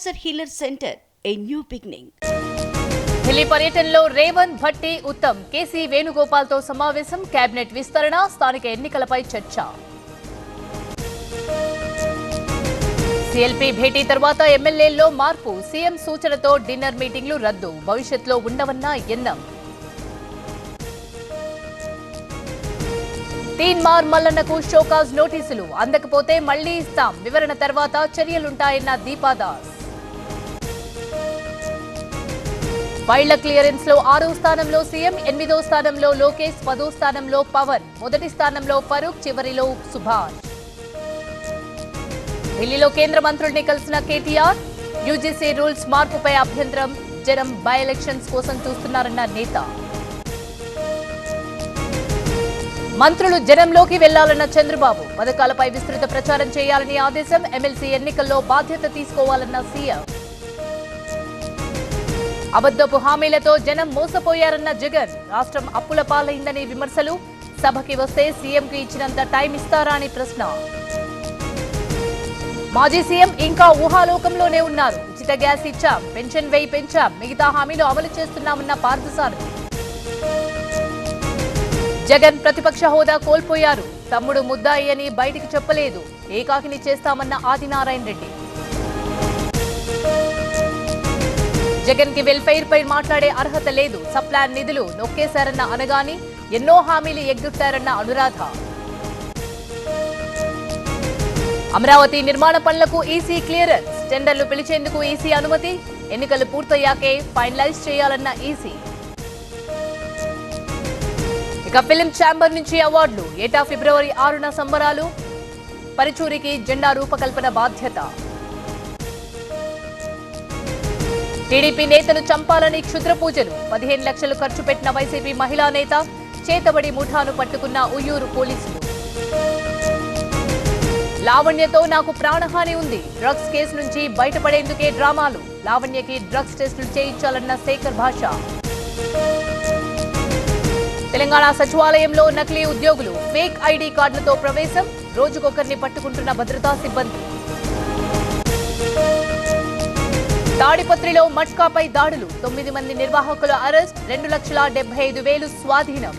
Cancer Healer Center, a new beginning. Delhi పర్యటనలో Revanth Bhatti Uttam KC వేణుగోపాల్తో సమావేశం cabinet విస్తరణ స్థానిక ఎన్నికలపై చర్చ సిఎల్పీ భేటీ తర్వాత ఎమ్మెల్యేల్లో మార్పు సీఎం సూచనతో డిన్నర్ మీటింగ్లు రద్దు భవిష్యత్తులో ఉండవన్న ఎన్నం తీన్మార్ మల్లన్నకు షోకాజ్ నోటీసులు అందకపోతే మళ్లీ ఇస్తాం వివరణ తర్వాత చర్యలుంటాయన్న దీపాదాస్ ఫైళ్ల క్లియరెన్స్ లో 6వ స్థానంలో సీఎం 8వ స్థానంలో లోకేష్ 10వ స్థానంలో పవన్ మొదటి స్థానంలో ఫరూక్ చివరిలో సుభాష్ ఢిల్లీలో కేంద్ర మంత్రుల్ని కలిసిన కేటీఆర్ యూజీసీ రూల్స్ మార్పుపై అభ్యంతరం జనం బై ఎలక్షన్స్ కోసం చూస్తున్నారన్న నేత మంత్రులు జనంలోకి వెళ్లాలన్న చంద్రబాబు పథకాలపై విస్తృత ప్రచారం చేయాలని ఆదేశం ఎమ్మెల్సీ ఎన్నికల్లో బాధ్యత తీసుకోవాలన్న సీఎం అబద్ధపు హామీలతో జనం మోసపోయారన్న జగన్ రాష్ట్రం అప్పుల పాలైందని విమర్శలు సభకి వస్తే సీఎంకు ఇచ్చినంత టైం ఇస్తారా అని ప్రశ్న మాజీ సీఎం ఇంకా ఊహాలోకంలోనే ఉన్నారు ఉచిత గ్యాస్ ఇచ్చాం పెన్షన్ వేయి పెంచాం మిగతా హామీలు అమలు చేస్తున్నామన్న పార్థసారథి జగన్ ప్రతిపక్ష హోదా కోల్పోయారు తమ్ముడు ముద్దాయి అని బయటికి చెప్పలేదు ఏకాకిని చేస్తామన్న ఆదినారాయణ రెడ్డి జగన్ కి వెల్ఫేర్ పై మాట్లాడే అర్హత లేదు సప్లాన్ నిధులు నొక్కేశారన్న అనగాని ఎన్నో హామీలు ఎగ్గొట్టారన్న అనురాధ అమరావతి నిర్మాణ పనులకు ఈసీ క్లియరెన్స్ టెండర్లు పిలిచేందుకు ఈసీ అనుమతి ఎన్నికలు పూర్తయ్యాకే ఫైనలైజ్ చేయాలన్న ఈసీ ఇక ఫిలిం ఛాంబర్ నుంచి అవార్డులు ఏటా ఫిబ్రవరి 6న సంబరాలు పరిచూరికి జెండా రూపకల్పన బాధ్యత టీడీపీ నేతను చంపాలని క్షుద్ర పూజలు 15 లక్షలు ఖర్చు పెట్టిన వైసీపీ మహిళా నేత చేతబడి ముఠాను పట్టుకున్న ఉయ్యూరు పోలీసులు లావణ్యతో నాకు ప్రాణహాని ఉంది డ్రగ్స్ కేసు నుంచి బయటపడేందుకే డ్రామాలు లావణ్యకి డ్రగ్స్ టెస్టులు చేయించాలన్న శేఖర్ భాష తెలంగాణ సచివాలయంలో నకిలీ ఉద్యోగులు ఫేక్ ఐడీ కార్డులతో ప్రవేశం రోజుకొకరిని పట్టుకుంటున్న భద్రతా సిబ్బంది తాడిపత్రిలో మట్కాపై దాడులు 9 మంది నిర్వాహకుల అరెస్ట్ 2,75,000 స్వాధీనం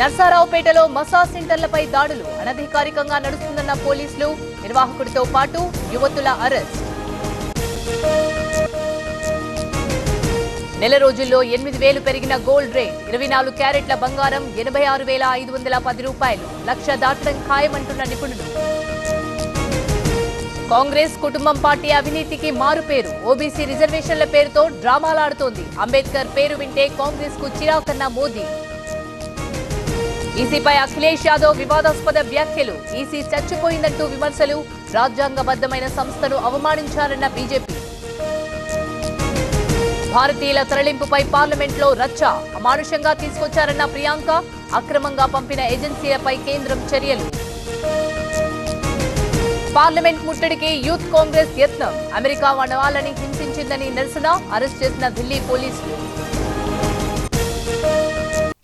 నర్సారావుపేటలో మసాజ్ సెంటర్లపై దాడులు అనధికారికంగా నడుస్తుందన్న పోలీసులు నిర్వాహకుడితో పాటు యువతుల అరెస్ట్ నెల రోజుల్లో 8,000 పెరిగిన గోల్డ్ రేట్ 24 క్యారెట్ల బంగారం 86,510 రూపాయలు లక్ష దాటడం ఖాయమంటున్న నిపుణులు కాంగ్రెస్ కుటుంబం పార్టీ అవినీతికి మారుపేరు ఓబీసీ రిజర్వేషన్ల పేరుతో డ్రామాలాడుతోంది అంబేద్కర్ పేరు వింటే కాంగ్రెస్ కు చిరాకన్న మోదీ ఈసీపై అఖిలేష్ యాదవ్ వివాదాస్పద వ్యాఖ్యలు ఈసీ చచ్చిపోయిందంటూ విమర్శలు రాజ్యాంగబద్ధమైన సంస్థను అవమానించారన్న బీజేపీ భారతీయుల తరలింపుపై పార్లమెంట్లో రచ్చ అమానుషంగా తీసుకొచ్చారన్న ప్రియాంక అక్రమంగా పంపిన ఏజెన్సీలపై కేంద్రం చర్యలు పార్లమెంట్ ముట్టడికి యూత్ కాంగ్రెస్ యత్నం అమెరికా వాళ్ళని హింసించిందని నిరసన అరెస్ట్ చేసిన ఢిల్లీ పోలీసులు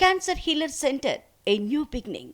Cancer Healer Center, a new beginning.